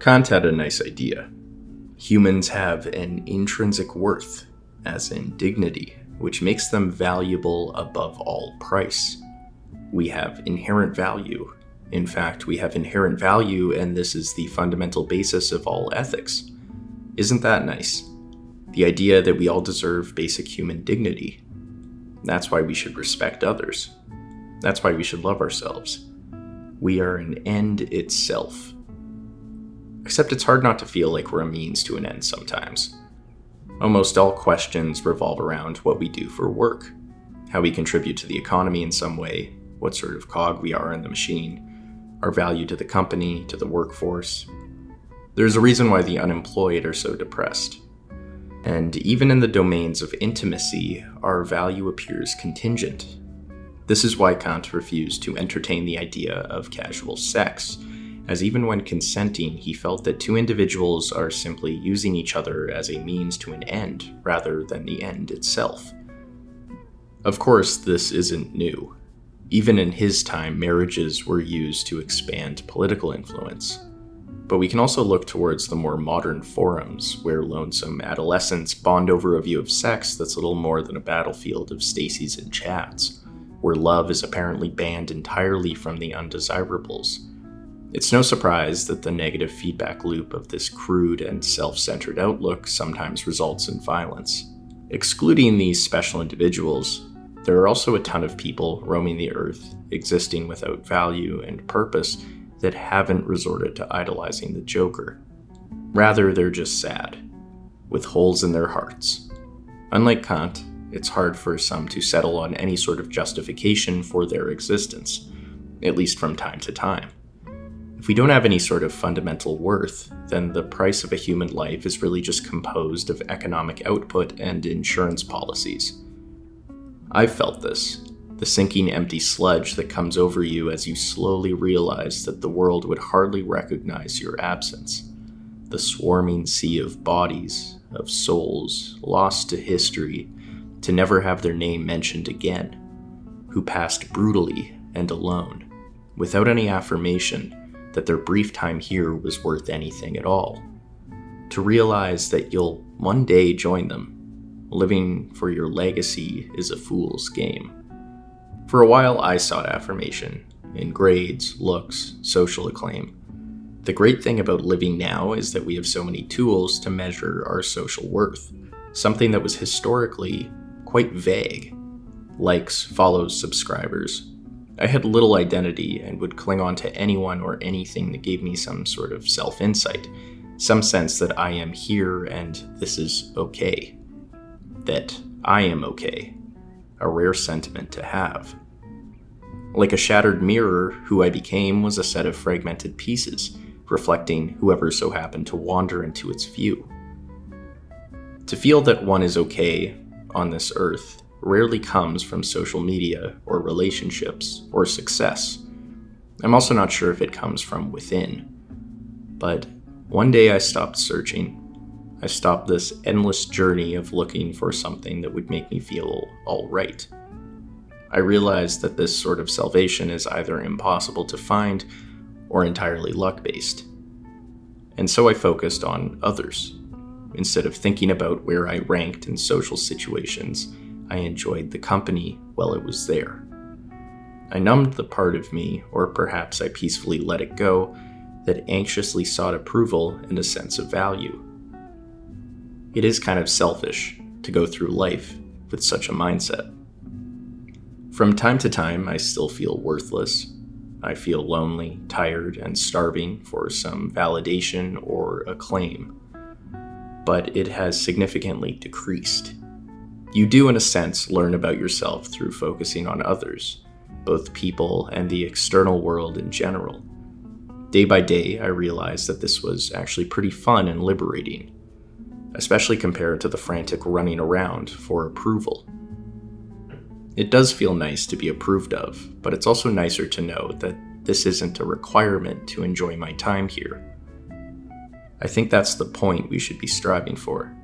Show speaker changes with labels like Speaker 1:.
Speaker 1: Kant had a nice idea. Humans have an intrinsic worth, as in dignity, which makes them valuable above all price. We have inherent value. In fact, we have inherent value, and this is the fundamental basis of all ethics. Isn't that nice? The idea that we all deserve basic human dignity. That's why we should respect others. That's why we should love ourselves. We are an end itself. Except it's hard not to feel like we're a means to an end sometimes. Almost all questions revolve around what we do for work, how we contribute to the economy in some way, what sort of cog we are in the machine, our value to the company, to the workforce. There's a reason why the unemployed are so depressed. And even in the domains of intimacy, our value appears contingent. This is why Kant refused to entertain the idea of casual sex, as even when consenting, he felt that two individuals are simply using each other as a means to an end, rather than the end itself. Of course, this isn't new. Even in his time, marriages were used to expand political influence. But we can also look towards the more modern forums, where lonesome adolescents bond over a view of sex that's little more than a battlefield of Stacys and Chads, where love is apparently banned entirely from the undesirables. It's no surprise that the negative feedback loop of this crude and self-centered outlook sometimes results in violence. Excluding these special individuals, there are also a ton of people roaming the earth, existing without value and purpose, that haven't resorted to idolizing the Joker. Rather, they're just sad, with holes in their hearts. Unlike Kant, it's hard for some to settle on any sort of justification for their existence, at least from time to time. If we don't have any sort of fundamental worth, then the price of a human life is really just composed of economic output and insurance policies. I've felt this, the sinking empty sludge that comes over you as you slowly realize that the world would hardly recognize your absence. The swarming sea of bodies, of souls, lost to history, to never have their name mentioned again, who passed brutally and alone, without any affirmation that their brief time here was worth anything at all. To realize that you'll one day join them. Living for your legacy is a fool's game. For a while, I sought affirmation in grades, looks, social acclaim. The great thing about living now is that we have so many tools to measure our social worth, something that was historically quite vague. Likes, follows, subscribers. I had little identity and would cling on to anyone or anything that gave me some sort of self-insight, some sense that I am here and this is okay. That I am okay. A rare sentiment to have. Like a shattered mirror, who I became was a set of fragmented pieces, reflecting whoever so happened to wander into its view. To feel that one is okay on this earth rarely comes from social media or relationships or success. I'm also not sure if it comes from within. But one day I stopped searching. I stopped this endless journey of looking for something that would make me feel all right. I realized that this sort of salvation is either impossible to find or entirely luck-based. And so I focused on others. Instead of thinking about where I ranked in social situations, I enjoyed the company while it was there. I numbed the part of me, or perhaps I peacefully let it go, that anxiously sought approval and a sense of value. It is kind of selfish to go through life with such a mindset. From time to time, I still feel worthless. I feel lonely, tired, and starving for some validation or acclaim. But it has significantly decreased. You do, in a sense, learn about yourself through focusing on others, both people and the external world in general. Day by day, I realized that this was actually pretty fun and liberating, especially compared to the frantic running around for approval. It does feel nice to be approved of, but it's also nicer to know that this isn't a requirement to enjoy my time here. I think that's the point we should be striving for.